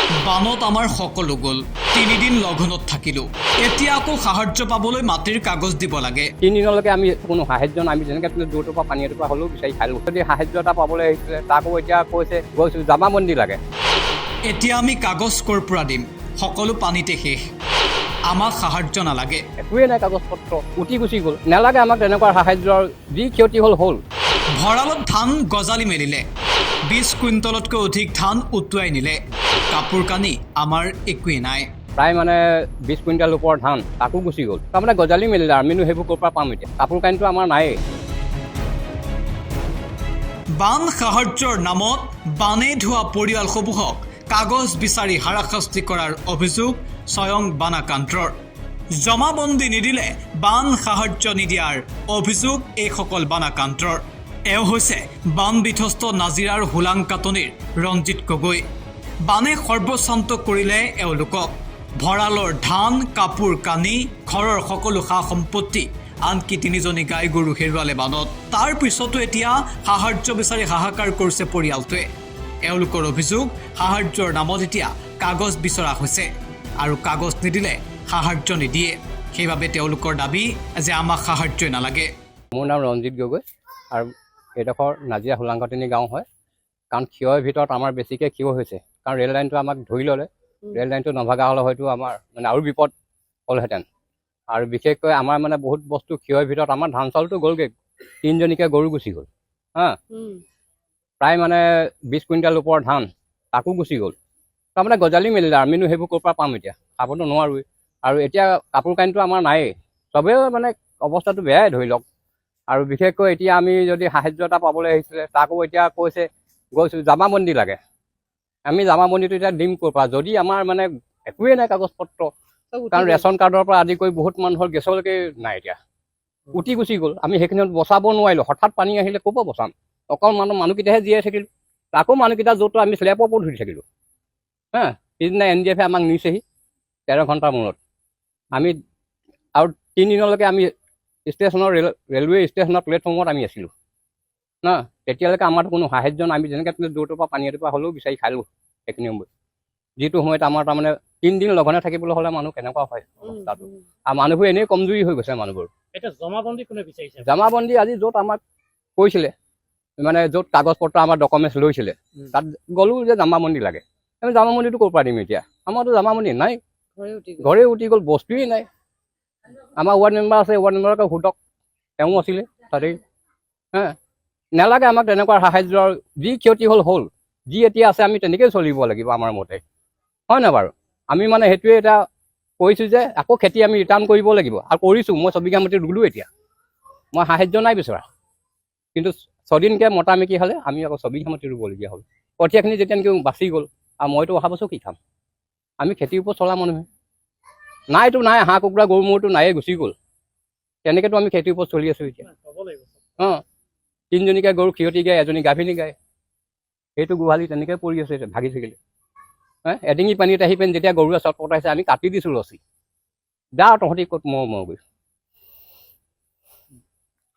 বানত আমাৰ সকলো গ'ল। 3 দিন লঘোণত থাকিলো। এতিয়া আকৌ সাহায্য পাবলৈ মাটিৰ কাগজ দিব লাগে। 3 দিনলৈকে আমি কোনো সাহায্য নাই। আমি যেনেকৈ দূৰটোৰ পৰা পানী এটোপা হ'লেও বিচাৰি খালোঁ। যদি সাহায্য এটা পাবলৈ আহিছিলে তাকো এতিয়া কৈছে গৈছোঁ জামাবন্দী লাগে। এতিয়া আমি কাগজ ক'ৰ পৰা দিম? সকলো পানীতে শেষ। আমাক সাহায্য নালাগে। একোৱেই নাই কাগজ পত্ৰ, উটি গুচি গ'ল। নালাগে আমাক তেনেকুৱা সাহায্যৰ, যি ক্ষতি হ'ল হ'ল। ভঁৰালত ধান গজালি মেলিলে। 20 কুইণ্টলতকৈ অধিক ধান উটুৱাই নিলে। কাপোৰ কানি আমাৰ একোৱেই নাই। প্ৰায় মানে 20 কুইণ্টেল ওপৰৰ ধান তাকো গুচি গ'ল। তাৰমানে গজালি মেলিলে, আমিনো সেইবোৰ ক'ৰ পৰা পাম এতিয়া? কাপোৰ কানিটো আমাৰ নায়েই। বান সাহায্যৰ নামত বানে ধোৱা পৰিয়ালসমূহক কাগজ বিচাৰি হাৰাশাস্তি কৰাৰ অভিযোগ স্বয়ং বানাক্ৰান্তৰ। জমাবন্দী নিদিলে বান সাহায্য নিদিয়াৰ অভিযোগ এইসকল বানাক্ৰান্তৰ। এওঁ হৈছে বান বিধ্বস্ত নাজিৰাৰ হোলাংকাটনিৰ ৰঞ্জিত গগৈ। বানে সৰ্বশান্ত কৰিলে এওঁলোকক। ভঁৰালৰ ধান, কাপোৰ কানি, ঘৰৰ সকলো সা সম্পত্তি, আনকি 3জনী গাই গৰু হেৰুৱালে বানত। তাৰ পিছতো এতিয়া সাহায্য বিচাৰি হাহাকাৰ কৰিছে পৰিয়ালটোৱে। এওঁলোকৰ অভিযোগ, সাহায্যৰ নামত এতিয়া কাগজ বিচৰা হৈছে আৰু কাগজ নিদিলে সাহায্য নিদিয়ে। সেইবাবে তেওঁলোকৰ দাবী যে আমাক সাহায্যই নালাগে। মোৰ নাম ৰঞ্জিত গগৈ আৰু এইডোখৰ নাজিৰা হোলাংকাটনি গাঁও হয়। কাৰণ ক্ষয়ৰ ভিতৰত আমাৰ বেছিকৈ ক্ষয় হৈছে, কাৰণ ৰেল লাইনটো আমাক ধৰি ল'লে। ৰেল লাইনটো নভগা হ'লে হয়তো আমাৰ মানে আৰু বিপদ হ'লহেঁতেন। আৰু বিশেষকৈ আমাৰ মানে বহুত বস্তু ক্ষয়ৰ ভিতৰত আমাৰ ধান চাউলটো গ'লগৈ। 3জনীকৈ গৰু গুচি গ'ল। প্ৰায় মানে 20 কুইণ্টেল ওপৰৰ ধান তাকো গুচি গ'ল। তাৰমানে গজালি মেলিলে, আমিনো সেইবোৰ ক'ৰ পৰা পাম এতিয়া? খাবতো নোৱাৰোৱেই। আৰু এতিয়া কাপোৰ কানিটো আমাৰ নায়েই। চবেই মানে অৱস্থাটো বেয়াই ধৰি লওক। আৰু বিশেষকৈ এতিয়া আমি যদি সাহায্য এটা পাবলৈ আহিছিলে তাকো এতিয়া কৈছে গৈছোঁ জামাবন্দী লাগে। আমি জামাবন্দীটো এতিয়া দিম ক'ৰ পৰা? যদি আমাৰ মানে একোৱেই নাই কাগজ পত্ৰ, কাৰণ ৰেচন কাৰ্ডৰ পৰা আদি কৰি বহুত মানুহৰ গেছলৈকে নাই এতিয়া। উটি গুচি গ'ল। আমি সেইখিনিত বচাব নোৱাৰিলোঁ। হঠাৎ পানী আহিলে ক'ৰ পৰা বচাম? অকল মানুহকেইটাহে জীয়াই থাকিলোঁ। তাকো মানুহকেইটা য'ত আমি স্লেপৰ ওপৰত ধৰি থাকিলোঁ। পিছদিনা NDF আমাক নিছেহি 13 ঘণ্টাৰ মূৰত। আমি আৰু 3 দিনলৈকে আমি ষ্টেচনৰ ৰেলৱে ষ্টেচনৰ প্লেটফৰ্মত আমি আছিলোঁ। তেতিয়ালৈকে আমাৰ কোনো সাহায্য নাই। আমি যেনেকৈ দূৰটোৰ পৰা পানী এটোপা হ'লেও বিচাৰি খালোঁ সেইখিনি সময়ত। যিটো সময়ত আমাৰ তাৰমানে 3 দিন লঘোণে থাকিবলৈ হ'লে মানুহ কেনেকুৱা হয় অৱস্থাটো। আৰু মানুহবোৰ এনেই কমজুৰি হৈ গৈছে মানুহবোৰ। এতিয়া জমাবন্দী কোনে বিচাৰিছে? জমাবন্দী আজি য'ত আমাক কৈছিলে, মানে য'ত কাগজ পত্ৰ আমাৰ ডকুমেণ্টছ লৈছিলে, তাত গ'লোঁ যে জামাবন্দী লাগে। আমি জামাবন্দীটো ক'ৰ পৰা দিম এতিয়া? আমাৰতো জামাবন্দী নাই, ঘৰে উটি গ'ল, বস্তুৱেই নাই। আমাৰ ৱাৰ্ড মেম্বাৰ আছে, ৱাৰ্ড মেম্বাৰকে সোধক, তেওঁ আছিলে তাতেই। নালাগে আমাক তেনেকুৱা সাহায্যৰ, যি ক্ষতি হ'ল হ'ল। যি এতিয়া আছে আমি তেনেকৈয়ে চলিব লাগিব আমাৰ মতে, হয় নাই বাৰু? আমি মানে সেইটোৱে এটা কৈছোঁ যে আকৌ খেতি আমি ৰিটাৰ্ণ কৰিব লাগিব। আৰু কৰিছোঁ, মই 24 বিঘা মাটি ৰুলোঁ এতিয়া। মই সাহায্য নাই বিচৰা, কিন্তু 6 দিনকৈ মতামেকি হ'লে আমি আকৌ 24 বিঘা মাটি ৰুবলগীয়া হ'ল। কঠীয়াখিনি যেতিয়া নেকি বাচি গ'ল, আৰু মইতো অহা বছৰ কি খাম? আমি খেতিৰ ওপৰত চলা মানুহে। নাইতো নাই, হাঁহ কুকুৰা গৰু মূৰটো নায়ে, গুচি গ'ল। তেনেকৈতো আমি খেতিৰ ওপৰত চলি আছোঁ এতিয়া। 3জনীকৈ গৰু ক্ষীৰতী গাই, 1জনী গাভিনী গাই, সেইটো গোহালি তেনেকৈ পৰি আছে এতিয়া, ভাগি থাকিলে। এডিঙি পানীত আহি পিনে যেতিয়া গৰুৱে চট পটাইছে, আমি কাটি দিছোঁ ৰছী। যা তহঁতি ক'ত মৰ গৈ।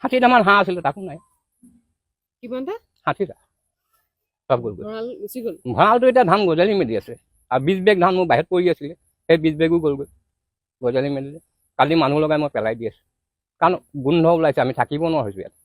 60টামান হাঁহ আছিলে, তাকো নাই। কিমানটা? 60টা চব গ'ল। গুচি গ'ল। ভঁৰালটো এতিয়া ধান গজালি মেলি আছে। আৰু 20 বেগ ধান মোৰ বাহিৰত পৰি আছিলে, সেই 20 বেগো গ'লগৈ, গজালি মেলিলে। কালি মানুহ লগাই মই পেলাই দি আছোঁ, কাৰণ গোন্ধ ওলাইছে, আমি থাকিব নোৱাৰা হৈছোঁ ইয়াত।